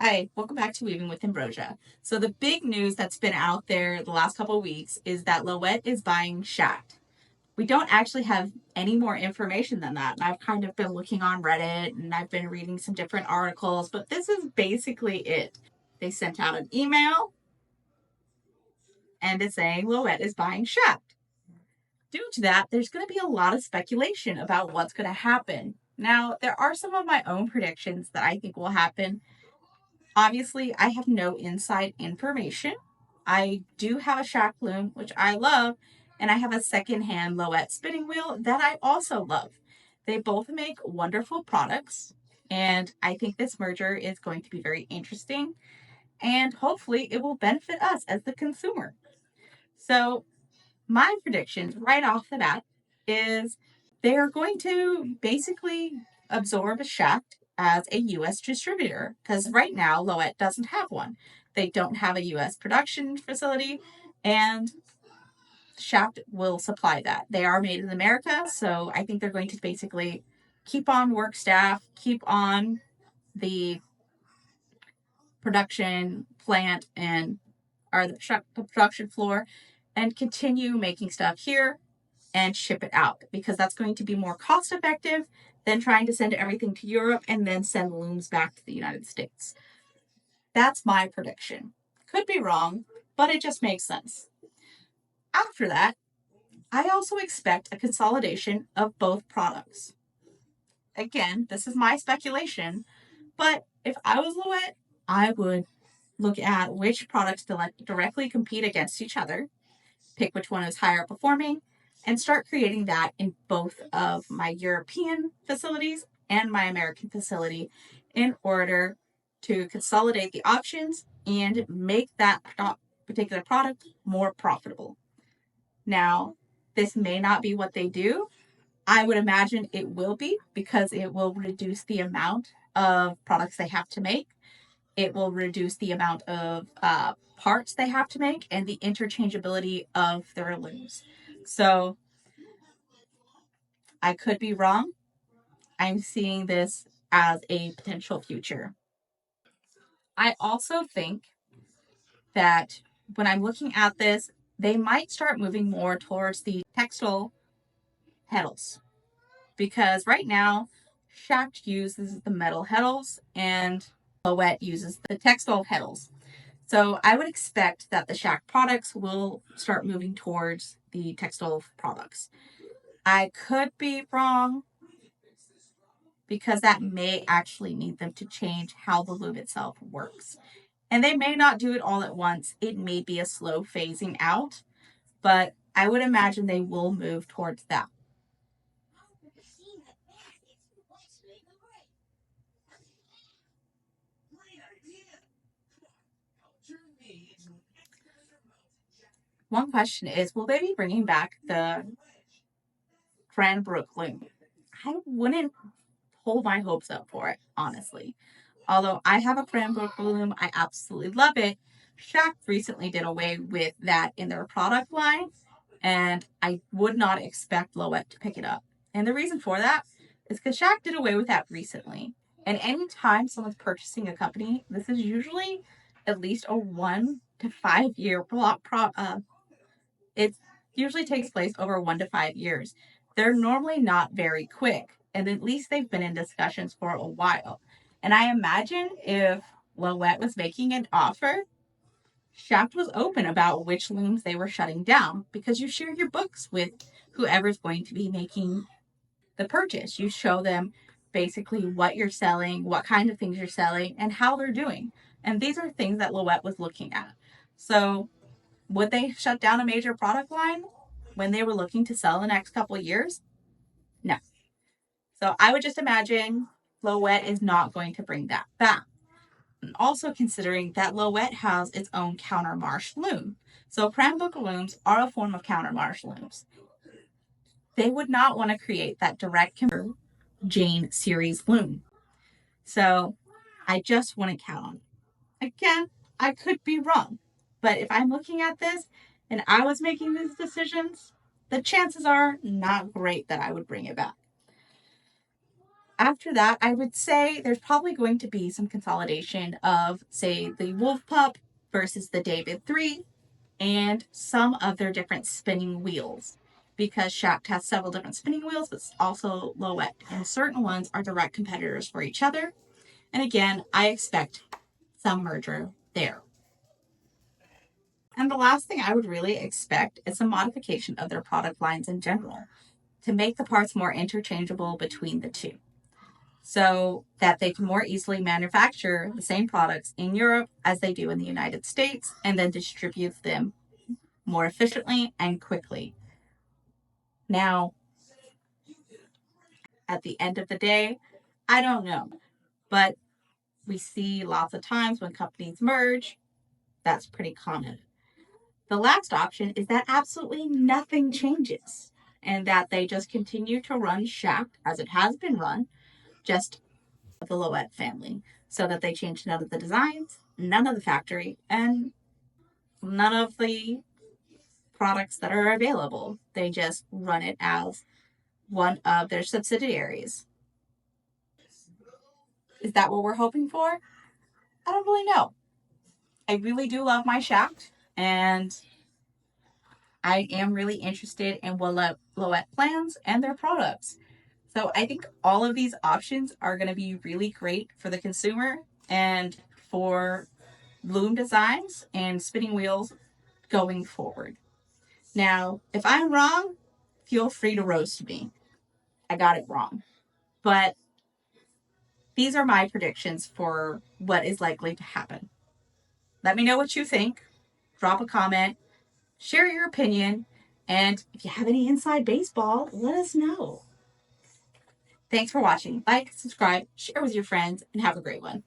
Hi, welcome back to Weaving with Ambrosia. So the big news that's been out there the last couple of weeks is that Louët is buying Schacht. We don't actually have any more information than that. And I've kind of been looking on Reddit and I've been reading some different articles, but this is basically it. They sent out an email and it's saying Louët is buying Schacht. Due to that, there's going to be a lot of speculation about what's going to happen. Now, there are some of my own predictions that I think will happen. Obviously, I have no inside information. I do have a Schacht loom, which I love, and I have a secondhand Louët spinning wheel that I also love. They both make wonderful products, and I think this merger is going to be very interesting, and hopefully it will benefit us as the consumer. So, my predictions right off the bat is they are going to basically absorb a Schacht as a U.S. distributor, because right now Louët doesn't have one. They don't have a U.S. production facility, and Schacht will supply that. They are made in America, so I think they're going to basically keep on work staff, keep on the production plant and the production floor, and continue making stuff here and ship it out, because that's going to be more cost effective than trying to send everything to Europe and then send looms back to the United States. That's my prediction. Could be wrong, but it just makes sense. After that, I also expect a consolidation of both products. Again, this is my speculation, but if I was Louët, I would look at which products directly compete against each other, pick which one is higher performing, and start creating that in both of my European facilities and my American facility in order to consolidate the options and make that particular product more profitable. Now, this may not be what they do. I would imagine it will be, because it will reduce the amount of products they have to make. It will reduce the amount of parts they have to make and the interchangeability of their looms. So I could be wrong. I'm seeing this as a potential future. I also think that when I'm looking at this, they might start moving more towards the textile heddles, because right now Schacht uses the metal heddles and Louët uses the textile heddles. So I would expect that the Schacht products will start moving towards the textile products. I could be wrong, because that may actually need them to change how the loom itself works. And they may not do it all at once. It may be a slow phasing out, but I would imagine they will move towards that. One question is, will they be bringing back the Cranbrook loom? I wouldn't hold my hopes up for it, honestly. Although I have a Cranbrook loom, I absolutely love it. Schacht recently did away with that in their product line, and I would not expect Louët to pick it up. And the reason for that is because Schacht did away with that recently. And anytime someone's purchasing a company, this is usually at least a 1 to 5 year it usually takes place over 1 to 5 years. They're normally not very quick, and at least they've been in discussions for a while. And I imagine if Louët was making an offer, Schacht was open about which looms they were shutting down, because you share your books with whoever's going to be making the purchase. You show them basically what you're selling, what kind of things you're selling, and how they're doing. And these are things that Louët was looking at. So would they shut down a major product line when they were looking to sell the next couple of years? No. So I would just imagine Louët is not going to bring that back. And also considering that Louët has its own countermarch loom. So Cranbrook looms are a form of countermarch looms. They would not want to create that direct Jane series loom. So I just wouldn't count on it. Again, I could be wrong. But if I'm looking at this and I was making these decisions, the chances are not great that I would bring it back. after that, I would say there's probably going to be some consolidation of, say, the Wolf Pup versus the David 3 and some of their different spinning wheels. Because Schacht has several different spinning wheels, but also Louët, and certain ones are direct competitors for each other. And again, I expect some merger there. And the last thing I would really expect is some modification of their product lines in general to make the parts more interchangeable between the two, so that they can more easily manufacture the same products in Europe as they do in the United States and then distribute them more efficiently and quickly. Now, at the end of the day, I don't know, but we see lots of times when companies merge, that's pretty common. The last option is that absolutely nothing changes and that they just continue to run Schacht as it has been run, just the Louët family, so that they change none of the designs, none of the factory, and none of the products that are available. They just run it as one of their subsidiaries. Is that what we're hoping for? I don't really know. I really do love my Schacht, and I am really interested in what Louët plans and their products. So I think all of these options are going to be really great for the consumer and for loom designs and spinning wheels going forward. Now, if I'm wrong, feel free to roast me. I got it wrong. But these are my predictions for what is likely to happen. Let me know what you think. Drop a comment, share your opinion, and if you have any inside baseball, let us know. Thanks for watching. Like, subscribe, share with your friends, and have a great one.